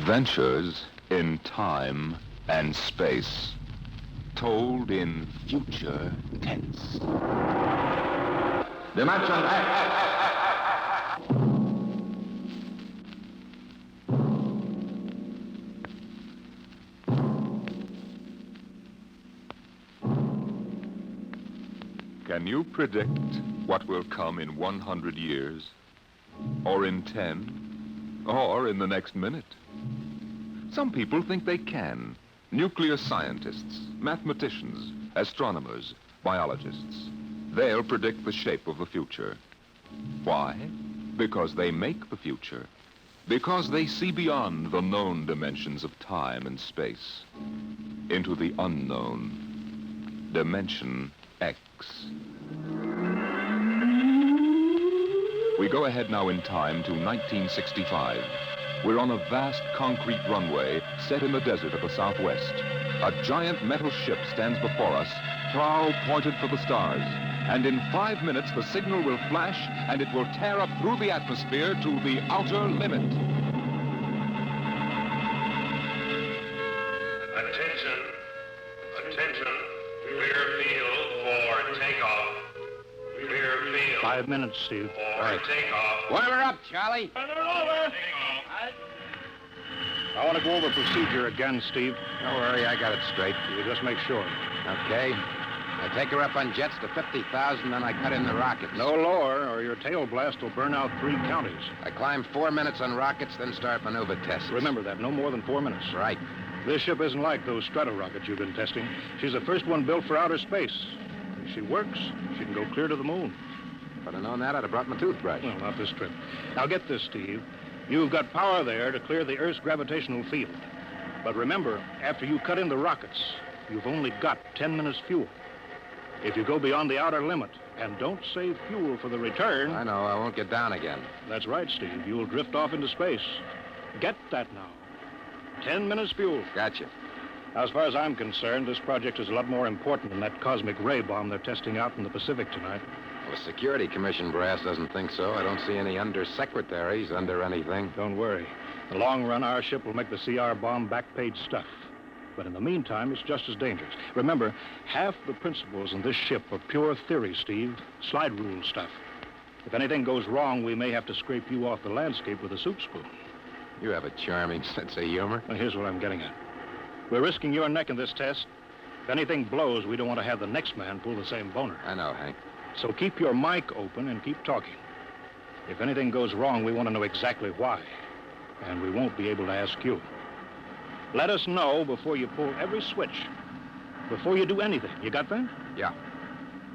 Adventures in time and space, told in future tense. Dimension X. Can you predict what will come in 100 years? Or in 10? Or in the next minute? Some people think they can. Nuclear scientists, mathematicians, astronomers, biologists. They'll predict the shape of the future. Why? Because they make the future. Because they see beyond the known dimensions of time and space into the unknown. Dimension X. We go ahead now in time to 1965. We're on a vast concrete runway set in the desert of the Southwest. A giant metal ship stands before us, prow pointed for the stars. And in 5 minutes, the signal will flash, and it will tear up through the atmosphere to the outer limit. Attention. Attention. Clear field for takeoff. Clear field. 5 minutes, Steve. For takeoff. Boiler up, Charlie. I want to go over procedure again, Steve. Don't worry, I got it straight. You just make sure. Okay. I take her up on jets to 50,000, then I cut in the rockets. No lower, or your tail blast will burn out 3 counties. I climb 4 minutes on rockets, then start maneuver tests. Remember that, no more than 4 minutes. Right. This ship isn't like those strato-rockets you've been testing. She's the first one built for outer space. If she works, she can go clear to the moon. If I'd have known that, I'd have brought my toothbrush. Well, not this trip. Now get this, Steve. You've got power there to clear the Earth's gravitational field. But remember, after you cut in the rockets, you've only got 10 minutes fuel. If you go beyond the outer limit and don't save fuel for the return... I know, I won't get down again. That's right, Steve. You'll drift off into space. Get that now. 10 minutes fuel. Gotcha. Now, as far as I'm concerned, this project is a lot more important than that cosmic ray bomb they're testing out in the Pacific tonight. Well, the Security Commission brass doesn't think so. I don't see any undersecretaries under anything. Don't worry. In the long run, our ship will make the CR bomb back-page stuff. But in the meantime, it's just as dangerous. Remember, half the principles in this ship are pure theory, Steve. Slide rule stuff. If anything goes wrong, we may have to scrape you off the landscape with a soup spoon. You have a charming sense of humor. Now, here's what I'm getting at. We're risking your neck in this test. If anything blows, we don't want to have the next man pull the same boner. I know, Hank. So keep your mic open and keep talking. If anything goes wrong, we want to know exactly why. And we won't be able to ask you. Let us know before you pull every switch. Before you do anything. You got that? Yeah.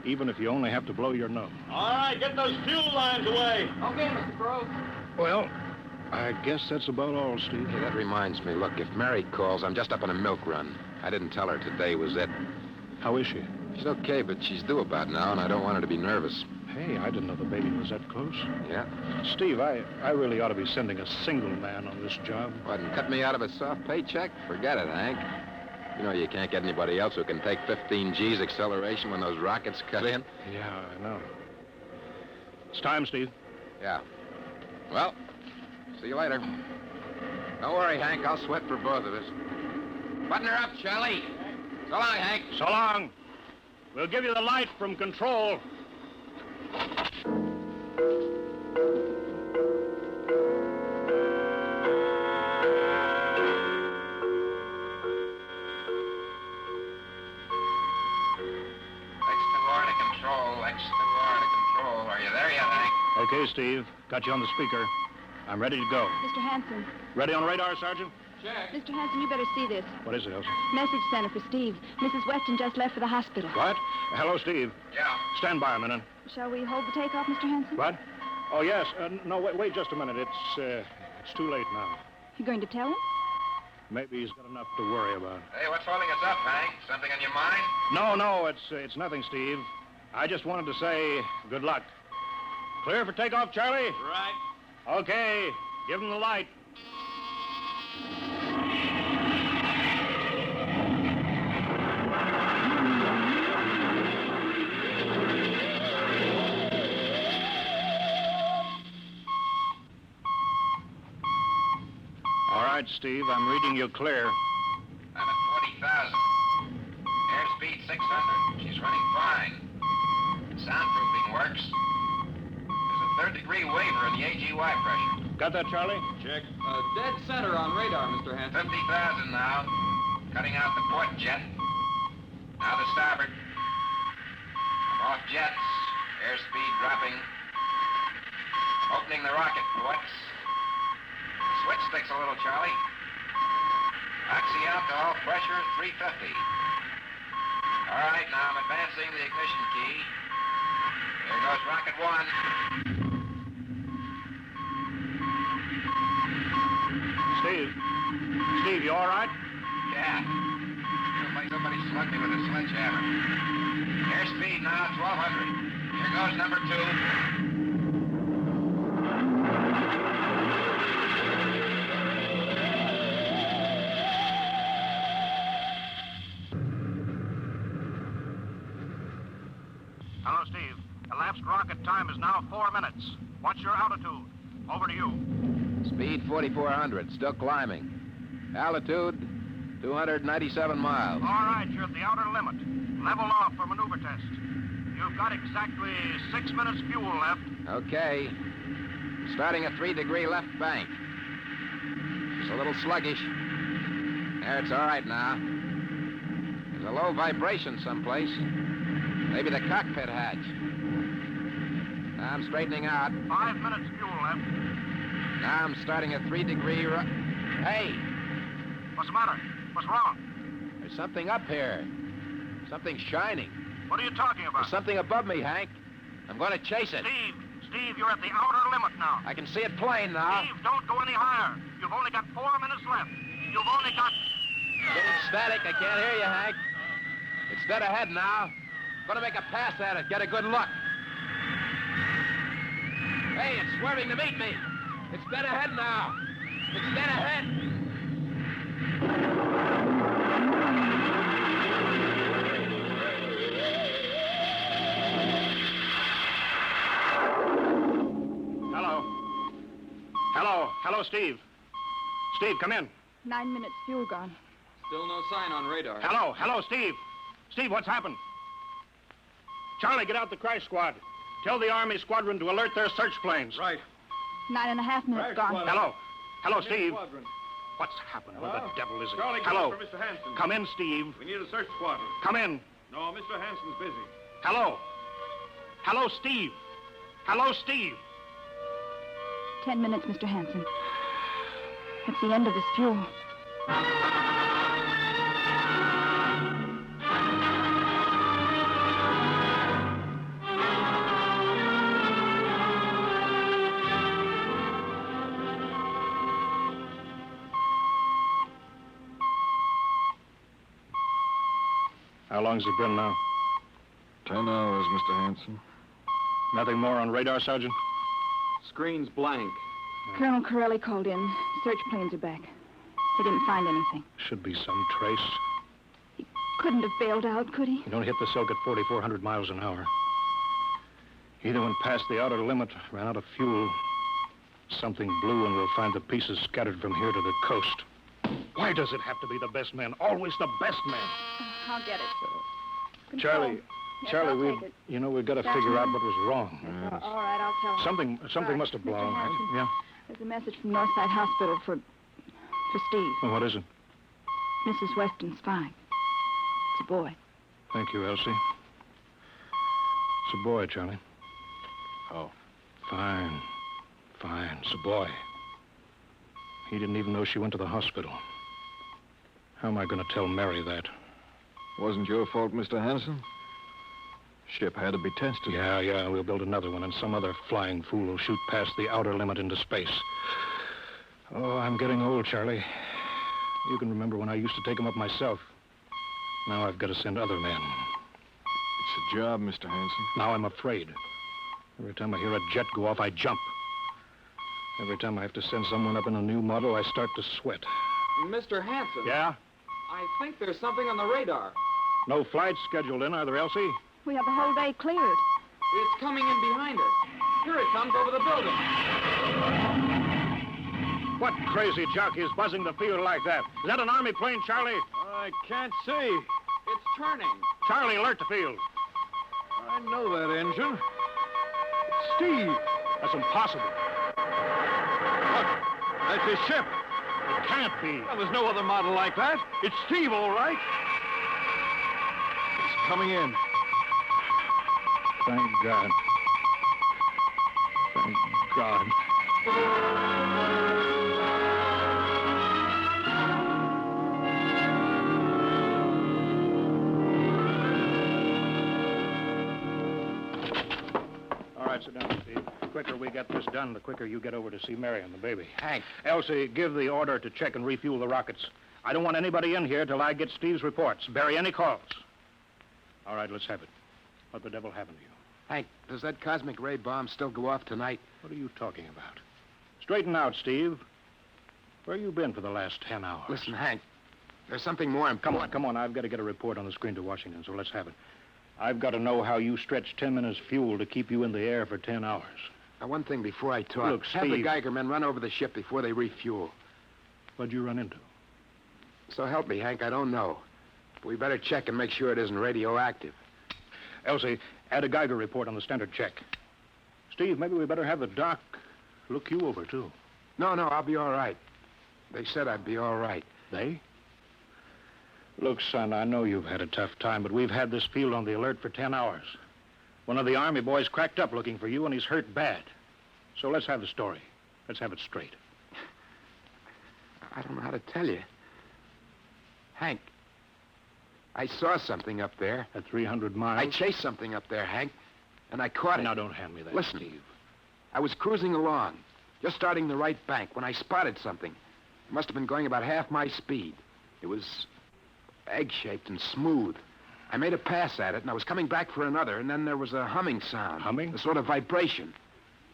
Even if you only have to blow your nose. All right, get those fuel lines away. Okay, Mr. Brooks. Well, I guess that's about all, Steve. Hey, that reminds me. Look, if Mary calls, I'm just up on a milk run. I didn't tell her today was it. How is she? She's okay, but she's due about now, and I don't want her to be nervous. Hey, I didn't know the baby was that close. Yeah? Steve, I really ought to be sending a single man on this job. What, and cut me out of a soft paycheck? Forget it, Hank. You know you can't get anybody else who can take 15 G's acceleration when those rockets cut in. Yeah, I know. It's time, Steve. Yeah. Well, see you later. Don't worry, Hank. I'll sweat for both of us. Button her up, Charlie. So long, Hank. So long. We'll give you the light from control. Are you there yet, Hank? Okay, Steve. Got you on the speaker. I'm ready to go. Mr. Hanson. Ready on radar, Sergeant? Mr. Hanson, you better see this. What is it, Elsa? Message center for Steve. Mrs. Weston just left for the hospital. What? Hello, Steve. Yeah. Stand by a minute. Shall we hold the takeoff, Mr. Hanson? What? Oh, yes. No, wait just a minute. It's too late now. You going to tell him? Maybe he's got enough to worry about. Hey, what's holding us up, Hank? Something on your mind? No, it's nothing, Steve. I just wanted to say good luck. Clear for takeoff, Charlie? Right. Okay. Give him the light. All right, Steve. I'm reading you clear. I'm at 40,000. Airspeed 600. She's running fine. Soundproofing works. There's a third-degree waiver in the AGY pressure. Got that, Charlie? Check. Dead center on radar, Mr. Hanson. 50,000 now. Cutting out the port jet. Now the starboard. Off jets. Airspeed dropping. Opening the rocket ports. Switch sticks a little, Charlie. Oxy alcohol pressure is 350. All right, now I'm advancing the ignition key. There goes rocket one. Steve, you all right? Yeah. Feels like somebody slugged me with a sledgehammer. Airspeed now, 1,200. Here goes number two. Hello, Steve. Elapsed rocket time is now 4 minutes. What's your altitude? Over to you. Speed 4,400, still climbing. Altitude, 297 miles. All right, you're at the outer limit. Level off for maneuver test. You've got exactly 6 minutes fuel left. Okay. Starting a 3-degree left bank. It's a little sluggish. There, it's all right now. There's a low vibration someplace. Maybe the cockpit hatch. I'm straightening out. 5 minutes fuel left. Now I'm starting a 3-degree Hey, What's the matter? What's wrong? there's something up here. Something shining. What are you talking about? There's something above me, Hank. I'm going to chase it. Steve, you're at the outer limit now. I can see it plain now. Steve, don't go any higher. You've only got 4 minutes left. You've only got... Getting static. I can't hear you, Hank. It's dead ahead now. Going to make a pass at it. Get a good look. Hey, it's swerving to meet me. It's dead ahead now. It's dead ahead. Hello, Steve. Steve, come in. 9 minutes fuel gone. Still no sign on radar. Hello, Steve. Steve, what's happened? Charlie, get out the crash squad. Tell the Army squadron to alert their search planes. Right. 9.5 minutes gone. Hello, Steve. Squadron. What's happened? Where Hello? the devil is it? Charlie, Hello. for Mr. Hanson. Come in, Steve. We need a search squadron. Come in. No, Mr. Hanson's busy. Hello, Steve. Hello, Steve. 10 minutes, Mr. Hanson. That's the end of this fuel. How long's it been now? 10 hours, Mr. Hanson. Nothing more on radar, Sergeant? Screen's blank. Colonel Corelli called in. Search planes are back. He didn't find anything. Should be some trace. Couldn't have bailed out, could he? You don't hit the silk at 4,400 miles an hour. Either went past the outer limit, ran out of fuel. Something blew, and we'll find the pieces scattered from here to the coast. Why does it have to be the best man? Always the best man. I'll get it. Charlie, Yes, Charlie, I'll take it. we've got to That's figure out fine. what was wrong. All right, I'll tell him. Something Right. must have Mr. blown. Hanson. Yeah. There's a message from Northside Hospital for Steve. Well, what is it? Mrs. Weston's fine. It's a boy. Thank you, Elsie. It's a boy, Charlie. Oh. Fine. It's a boy. He didn't even know she went to the hospital. How am I going to tell Mary that? Wasn't your fault, Mr. Hanson. Ship had to be tested. Yeah, we'll build another one, and some other flying fool will shoot past the outer limit into space. Oh, I'm getting old, Charlie. You can remember when I used to take them up myself. Now I've got to send other men. It's a job, Mr. Hanson. Now I'm afraid. Every time I hear a jet go off, I jump. Every time I have to send someone up in a new model, I start to sweat. Mr. Hanson. Yeah? I think there's something on the radar. No flights scheduled in, are there, Elsie? We have the whole day cleared. It's coming in behind us. Here it comes over the building. What crazy jockey is buzzing the field like that? Is that an Army plane, Charlie? I can't see. It's turning. Charlie, alert the field. I know that engine. It's Steve. That's impossible. Look, that's his ship. It can't be. Well, there's no other model like that. It's Steve, all right. He's coming in. Thank God. Thank God. All right, sit down, Steve. The quicker we get this done, the quicker you get over to see Mary and the baby. Hank. Elsie, give the order to check and refuel the rockets. I don't want anybody in here till I get Steve's reports. Bury any calls. All right, let's have it. What the devil happened to you? Hank, does that cosmic ray bomb still go off tonight? What are you talking about? Straighten out, Steve. Where you been for the last 10 hours? Listen, Hank, there's something more important. Come on. I've got to get a report on the screen to Washington, so let's have it. I've got to know how you stretched 10 minutes fuel to keep you in the air for 10 hours. Now, one thing before I talk. Look, have the Steve. Geiger men run over the ship before they refuel. What'd you run into? So help me, Hank, I don't know. But we better check and make sure it isn't radioactive. Elsie, add a Geiger report on the standard check. Steve, maybe we better have the doc look you over, too. No, I'll be all right. They said I'd be all right. They? Look, son, I know you've had a tough time, but we've had this field on the alert for 10 hours. One of the Army boys cracked up looking for you, and he's hurt bad. So let's have the story. Let's have it straight. I don't know how to tell you. Hank, I saw something up there. At 300 miles? I chased something up there, Hank, and I caught it. Now, don't hand me that, Listen, Steve. I was cruising along, just starting the right bank, when I spotted something. It must have been going about half my speed. It was egg-shaped and smooth. I made a pass at it, and I was coming back for another, and then there was a humming sound. Humming? A sort of vibration.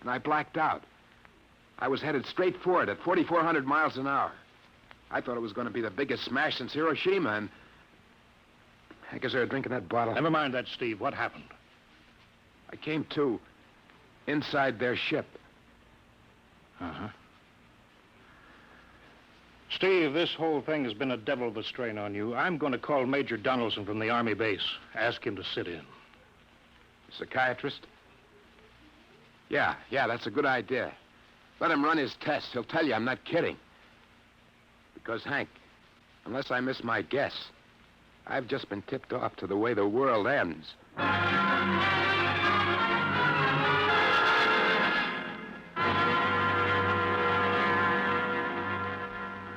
And I blacked out. I was headed straight for it at 4,400 miles an hour. I thought it was going to be the biggest smash since Hiroshima, and... Hank, is there a drink in that bottle? Never mind that, Steve. What happened? I came to inside their ship. Uh-huh. Steve, this whole thing has been a devil of a strain on you. I'm going to call Major Donaldson from the Army base. Ask him to sit in. Psychiatrist? Yeah, that's a good idea. Let him run his tests. He'll tell you I'm not kidding. Because, Hank, unless I miss my guess, I've just been tipped off to the way the world ends.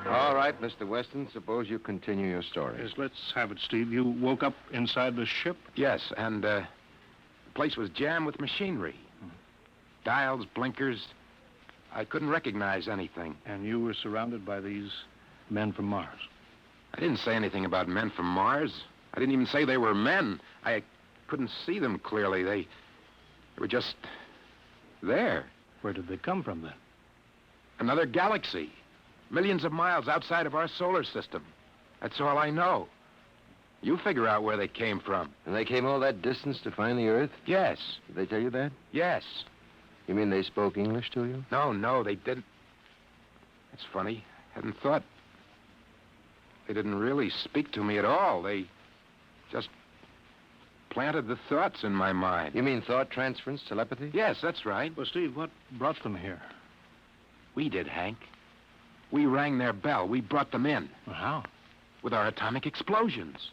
All right, Mr. Weston, suppose you continue your story. Yes, let's have it, Steve. You woke up inside the ship? Yes, and the place was jammed with machinery. Dials, blinkers. I couldn't recognize anything. And you were surrounded by these men from Mars? I didn't say anything about men from Mars. I didn't even say they were men. I couldn't see them clearly. They were just there. Where did they come from, then? Another galaxy. Millions of miles outside of our solar system. That's all I know. You figure out where they came from. And they came all that distance to find the Earth? Yes. Did they tell you that? Yes. You mean they spoke English to you? No, they didn't. That's funny. Hadn't thought. They didn't really speak to me at all. They just planted the thoughts in my mind. You mean thought transference, telepathy? Yes, that's right. Well, Steve, what brought them here? We did, Hank. We rang their bell. We brought them in. Well, how? With our atomic explosions.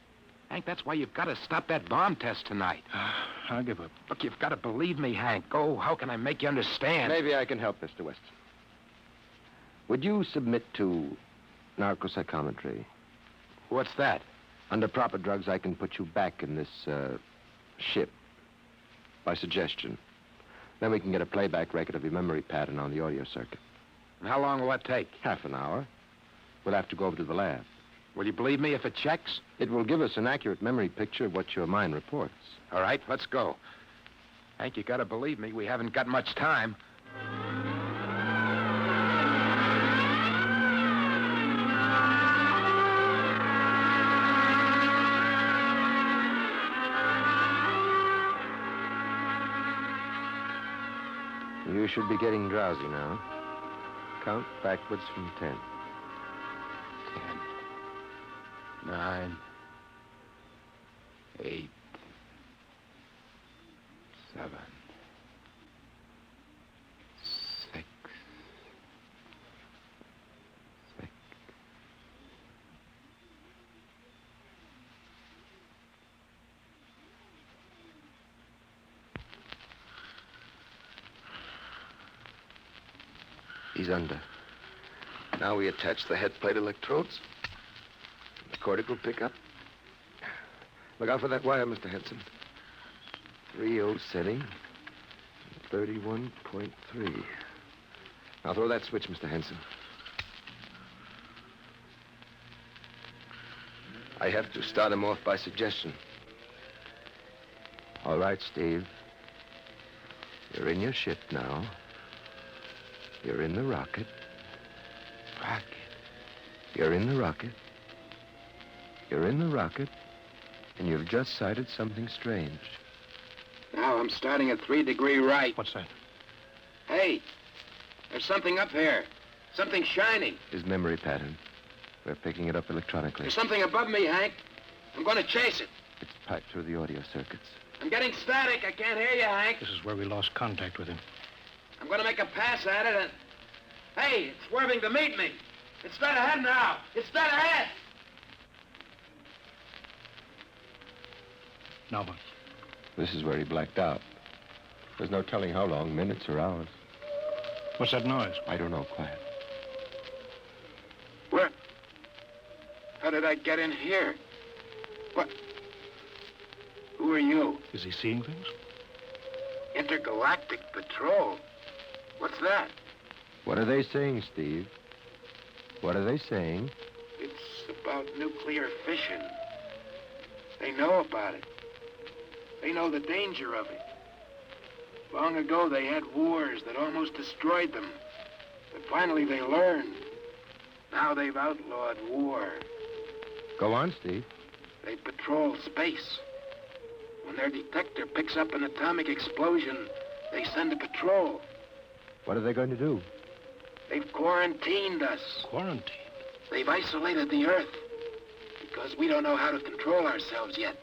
Hank, that's why you've got to stop that bomb test tonight. I'll give up. Look, you've got to believe me, Hank. Oh, how can I make you understand? Maybe I can help, Mr. Weston. Would you submit to narcopsychometry? What's that? Under proper drugs, I can put you back in this ship by suggestion. Then we can get a playback record of your memory pattern on the audio circuit. And how long will that take? Half an hour. We'll have to go over to the lab. Will you believe me if it checks? It will give us an accurate memory picture of what your mind reports. All right, let's go. Hank, you got to believe me. We haven't got much time. You should be getting drowsy now. Count backwards from 10. 10, 9, 8, 7, 6, 6. He's under. Now we attach the head plate electrodes. The cortical pickup. Look out for that wire, Mr. Henson. 3.0 setting. 31.3. Now throw that switch, Mr. Henson. I have to start him off by suggestion. All right, Steve. You're in your ship now. You're in the rocket. Rocket. You're in the rocket. You're in the rocket. And you've just sighted something strange. Now I'm starting at 3 degree right. What's that? Hey, there's something up here. Something shining. His memory pattern. We're picking it up electronically. There's something above me, Hank. I'm going to chase it. It's piped through the audio circuits. I'm getting static. I can't hear you, Hank. This is where we lost contact with him. I'm going to make a pass at it and... Hey, it's swerving to meet me. It's dead ahead now. It's dead ahead. Now what? This is where he blacked out. There's no telling how long, minutes or hours. What's that noise? I don't know, quiet. Where? How did I get in here? What? Who are you? Is he seeing things? Intergalactic Patrol. What's that? What are they saying, Steve? What are they saying? It's about nuclear fission. They know about it. They know the danger of it. Long ago, they had wars that almost destroyed them. But finally, they learned. Now they've outlawed war. Go on, Steve. They patrol space. When their detector picks up an atomic explosion, they send a patrol. What are they going to do? They've quarantined us. Quarantine? They've isolated the Earth. Because we don't know how to control ourselves yet.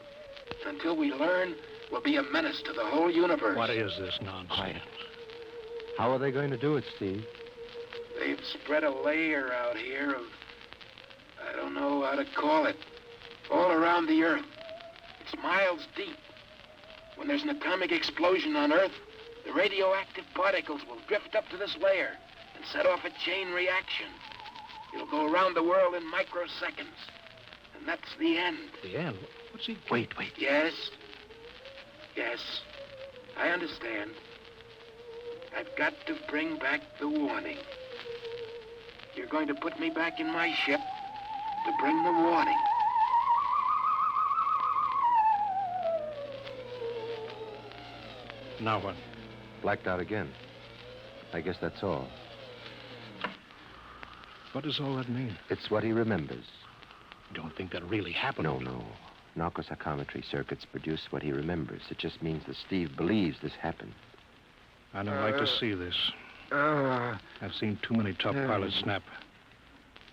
Until we learn, we'll be a menace to the whole universe. What is this nonsense? Quiet. How are they going to do it, Steve? They've spread a layer out here of... I don't know how to call it. All around the Earth. It's miles deep. When there's an atomic explosion on Earth, the radioactive particles will drift up to this layer and set off a chain reaction. It'll go around the world in microseconds. And that's the end. The end? What's he... Wait. Yes. Yes. I understand. I've got to bring back the warning. You're going to put me back in my ship to bring the warning. Now what? Blacked out again. I guess that's all. What does all that mean? It's what he remembers. You don't think that really happened? No. Narcopsychometry circuits produce what he remembers. It just means that Steve believes this happened. I don't like to see this. I've seen too many top pilots snap.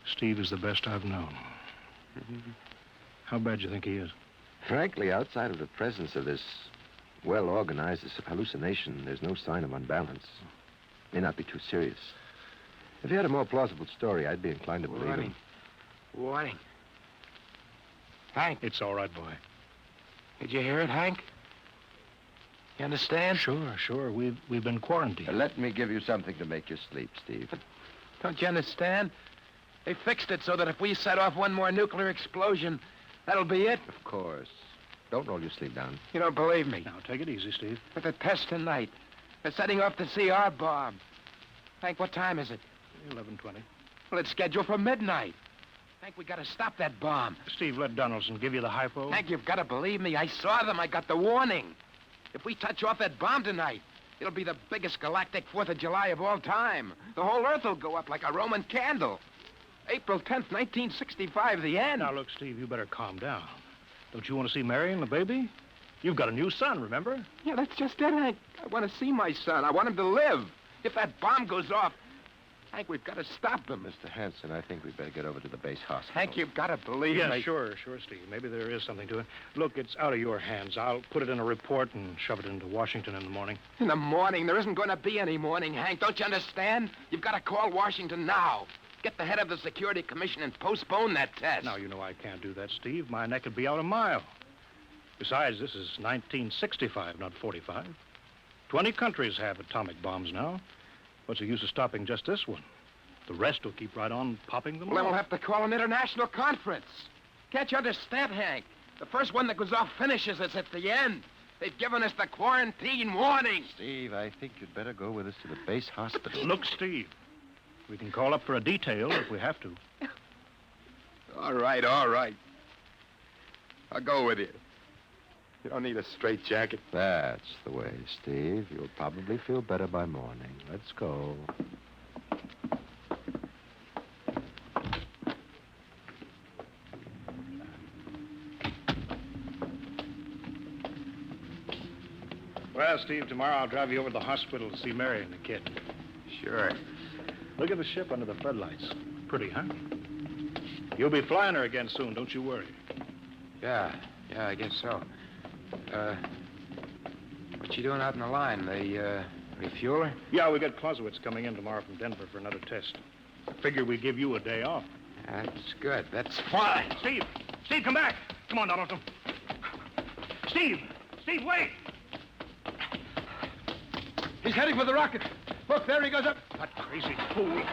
Steve is the best I've known. How bad do you think he is? Frankly, outside of the presence of this well-organized hallucination, there's no sign of unbalance. May not be too serious. If he had a more plausible story, I'd be inclined to believe him. Warning. Hank. It's all right, boy. Did you hear it, Hank? You understand? Sure. We've been quarantined. Let me give you something to make you sleep, Steve. Don't you understand? They fixed it so that if we set off one more nuclear explosion, that'll be it. Of course. Don't roll your sleeve down. You don't believe me. Now, take it easy, Steve. But the test tonight. They're setting off the CR bomb. Hank, what time is it? 11:20. Well, it's scheduled for midnight. Hank, we gotta stop that bomb. Steve, let Donaldson give you the hypo. Hank, you've gotta believe me. I saw them. I got the warning. If we touch off that bomb tonight, it'll be the biggest galactic 4th of July of all time. The whole Earth will go up like a Roman candle. April 10th, 1965, the end. Now, look, Steve, you better calm down. Don't you want to see Mary and the baby? You've got a new son, remember? Yeah, that's just it, Hank. I want to see my son. I want him to live. If that bomb goes off, Hank, we've got to stop them. Mr. Hanson, I think we'd better get over to the base hospital. Hank, you've got to believe Yeah, me. sure, Steve. Maybe there is something to it. Look, it's out of your hands. I'll put it in a report and shove it into Washington in the morning. In the morning? There isn't going to be any morning, Hank. Don't you understand? You've got to call Washington now. Get the head of the Security Commission and postpone that test. Now, you know I can't do that, Steve. My neck would be out a mile. Besides, this is 1965, not 45. 20 countries have atomic bombs now. What's the use of stopping just this one? The rest will keep right on popping them Well, then off. we'll have to call an international conference. Can't you understand, Hank? The first one that goes off finishes us at the end. They've given us the quarantine warning. Steve, I think you'd better go with us to the base hospital. Look, Steve, we can call up for a detail if we have to. All right. I'll go with you. You don't need a straitjacket. That's the way, Steve. You'll probably feel better by morning. Let's go. Well, Steve, tomorrow I'll drive you over to the hospital to see Mary and the kid. Sure. Look at the ship under the floodlights. Pretty, huh? You'll be flying her again soon, don't you worry. Yeah, I guess so. What you doing out in the line? They, refuel her? Yeah, we got Clausewitz coming in tomorrow from Denver for another test. Figure we give you a day off. That's good. That's Fine. Steve, come back. Come on, Donaldson. Steve, wait. He's heading for the rocket. Look, there he goes up. That crazy fool.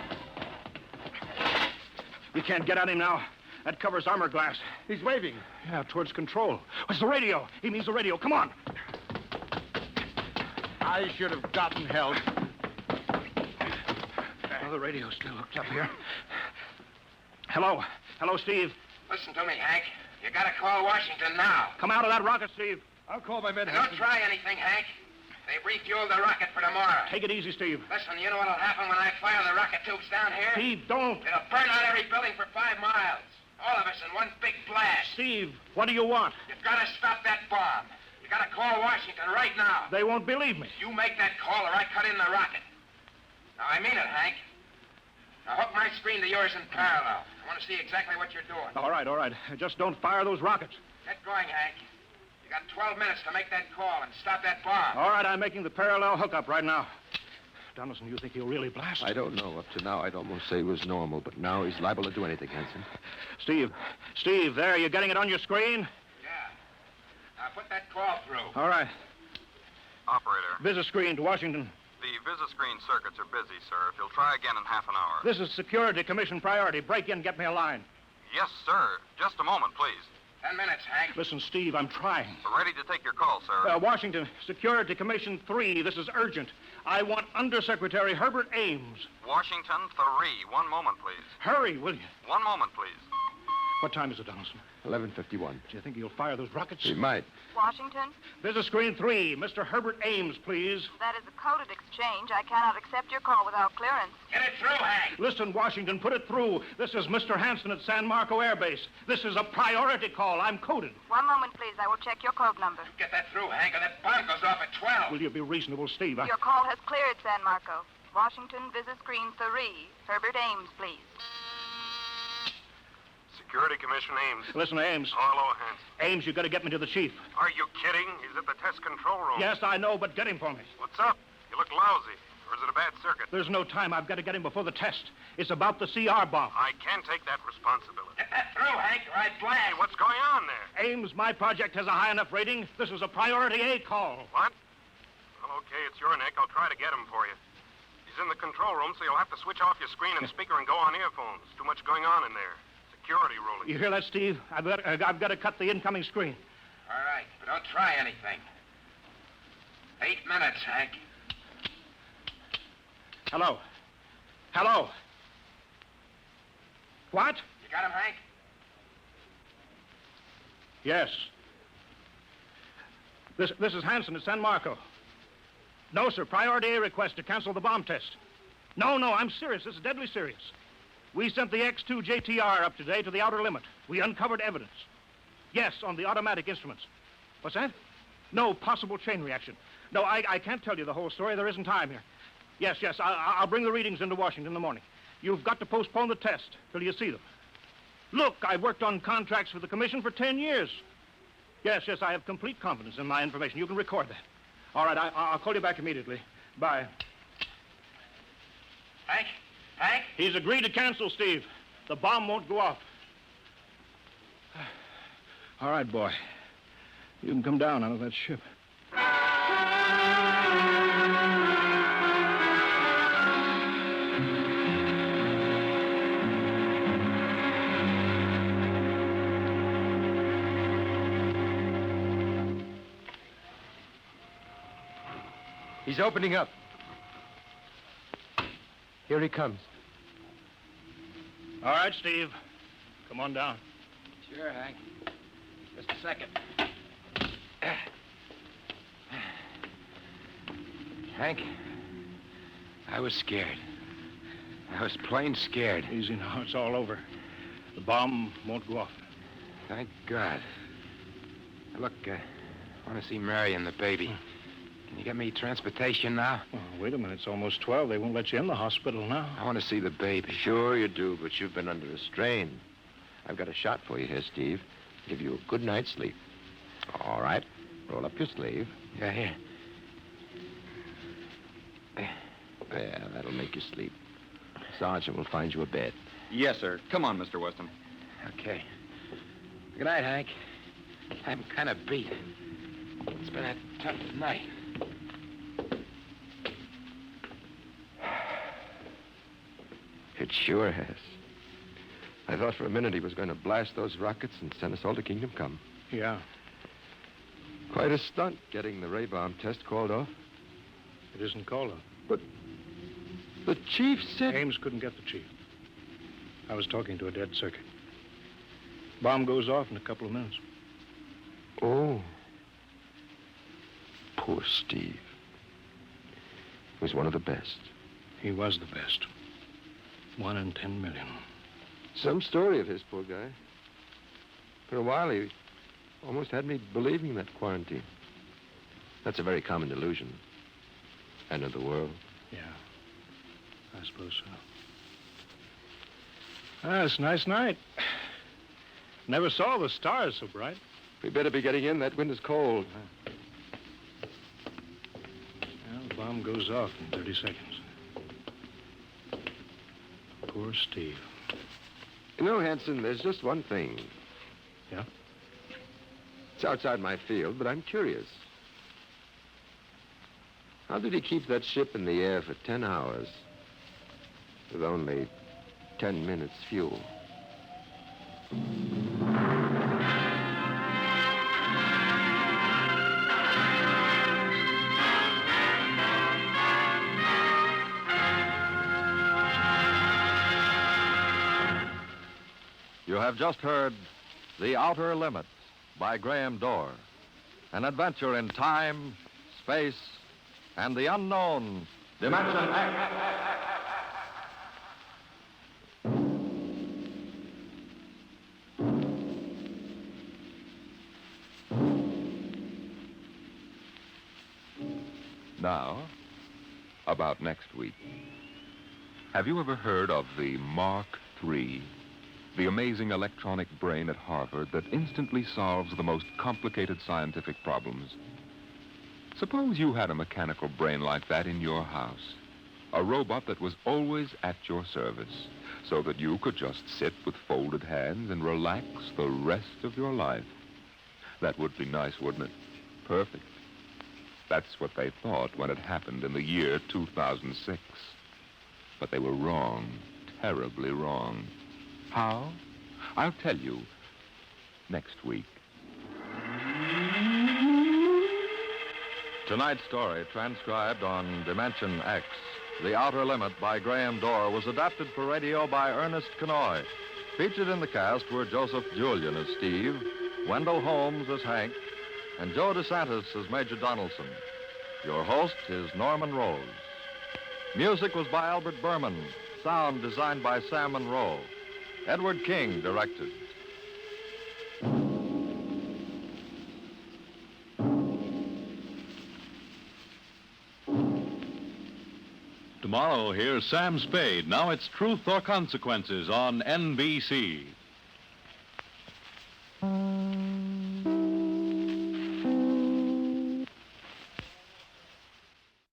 We can't get at him now. That covers armor glass. He's waving. Yeah, towards control. What's the radio? He means the radio. Come on. I should have gotten help. Oh, the radio's still hooked up here. Hello, Steve. Listen to me, Hank. You gotta call Washington now. Come out of that rocket, Steve. I'll call my men. And don't try anything, Hank. They've refueled the rocket for tomorrow. Take it easy, Steve. Listen, you know what'll happen when I fire the rocket tubes down here? Steve, don't. It'll burn out every building for 5 miles. All of us in one big blast. Steve, what do you want? You've got to stop that bomb. You got to call Washington right now. They won't believe me. You make that call or I cut in the rocket. Now, I mean it, Hank. Now, hook my screen to yours in parallel. I want to see exactly what you're doing. All right. Just don't fire those rockets. Get going, Hank. You got 12 minutes to make that call and stop that bomb. All right, I'm making the parallel hookup right now. Donaldson, you think he'll really blast? I don't know. Up to now, I'd almost say he was normal, but now he's liable to do anything, Hanson. Steve, there, you getting it on your screen? Yeah. Now, put that call through. All right. Operator, Visit screen to Washington. the Visiscreen circuits are busy, sir. If you'll try again in half an hour. This is Security Commission priority. Break in, get me a line. Yes, sir. Just a moment, please. 10 minutes, Hank. Listen, Steve, I'm trying. We're ready to take your call, sir. Washington, Security Commission 3. This is urgent. I want Undersecretary Herbert Ames. Washington 3. 1 moment, please. Hurry, will you? 1 moment, please. What time is it, Donaldson? 11:51. Do you think he'll fire those rockets? He might. Washington, Visit screen 3. Mr. Herbert Ames, please. that is a coded exchange. I cannot accept your call without clearance. Get it through, Hank. Listen, Washington, put it through. This is Mr. Hanson at San Marco Air Base. This is a priority call. I'm coded. 1 moment, please. I will check your code number. Get that through, Hank, or that bomb goes off at 12. Will you be reasonable, Steve? Your call has cleared, San Marco. Washington, visit screen 3. Herbert Ames, please. Security Commission Ames. Listen, Ames. Hello, Hanson. Ames, you got to get me to the chief. Are you kidding? He's at the test control room. Yes, I know, but get him for me. What's up? You look lousy. Or is it a bad circuit? There's no time. I've got to get him before the test. It's about the CR bomb. I can't take that responsibility. Get that through, Hank, or I blast. Hey, what's going on there? Ames, my project has a high enough rating. This is a priority A call. What? Well, okay, it's your neck. I'll try to get him for you. He's in the control room, so you'll have to switch off your screen and speaker and go on earphones. Too much going on in there. Security ruling. You hear that, Steve? I've got to cut the incoming screen. All right, but don't try anything. 8 minutes, Hank. Hello? What? You got him, Hank? Yes. This is Hanson at San Marco. No, sir. Priority A request to cancel the bomb test. No, I'm serious. This is deadly serious. We sent the X-2 JTR up today to the outer limit. We uncovered evidence. Yes, on the automatic instruments. What's that? No possible chain reaction. No, I can't tell you the whole story. There isn't time here. Yes, I'll bring the readings into Washington in the morning. You've got to postpone the test till you see them. Look, I've worked on contracts for the commission for 10 years. Yes, I have complete confidence in my information. You can record that. All right, I'll call you back immediately. Bye. Hank? Hank? He's agreed to cancel, Steve. The bomb won't go off. All right, boy. You can come down out of that ship. He's opening up. Here he comes. All right, Steve. Come on down. Sure, Hank. Just a second. Hank, I was scared. I was plain scared. Easy now. It's all over. The bomb won't go off. Thank God. Look, I want to see Mary and the baby. Can you get me transportation now? Oh, wait a minute. It's almost 12. They won't let you in the hospital now. I want to see the baby. Sure you do, but you've been under a strain. I've got a shot for you here, Steve. Give you a good night's sleep. All right. Roll up your sleeve. Yeah, here. There, that'll make you sleep. Sergeant will find you a bed. Yes, sir. Come on, Mr. Weston. Okay. Good night, Hank. I'm kind of beat. It's been a tough night. It sure has. I thought for a minute he was going to blast those rockets and send us all to Kingdom Come. Yeah. Quite a stunt getting the ray bomb test called off. It isn't called off. But the chief said... Ames couldn't get the chief. I was talking to a dead circuit. Bomb goes off in a couple of minutes. Oh. Poor Steve. He was one of the best. He was the best. 1 in 10 million. Some story of his, poor guy. For a while, he almost had me believing that quarantine. That's a very common delusion. End of the world. Yeah, I suppose so. Ah, it's a nice night. Never saw the stars so bright. We better be getting in. That wind is cold. Well, the bomb goes off in 30 seconds. Poor Steve. You know, Hanson, there's just one thing. Yeah? It's outside my field, but I'm curious. How did he keep that ship in the air for 10 hours with only 10 minutes fuel? You have just heard The Outer Limits by Graham Dorr, an adventure in time, space, and the unknown Dimension X. Now, about next week. Have you ever heard of the Mark III? The amazing electronic brain at Harvard that instantly solves the most complicated scientific problems. Suppose you had a mechanical brain like that in your house. A robot that was always at your service, so that you could just sit with folded hands and relax the rest of your life. That would be nice, wouldn't it? Perfect. That's what they thought when it happened in the year 2006. But they were wrong, terribly wrong. How? I'll tell you next week. Tonight's story, transcribed on Dimension X, The Outer Limit by Graham Dorr, was adapted for radio by Ernest Kenoy. Featured in the cast were Joseph Julian as Steve, Wendell Holmes as Hank, and Joe DeSantis as Major Donaldson. Your host is Norman Rose. Music was by Albert Berman. Sound designed by Sam Monroe. Edward King directed. Tomorrow, here's Sam Spade. Now it's Truth or Consequences on NBC.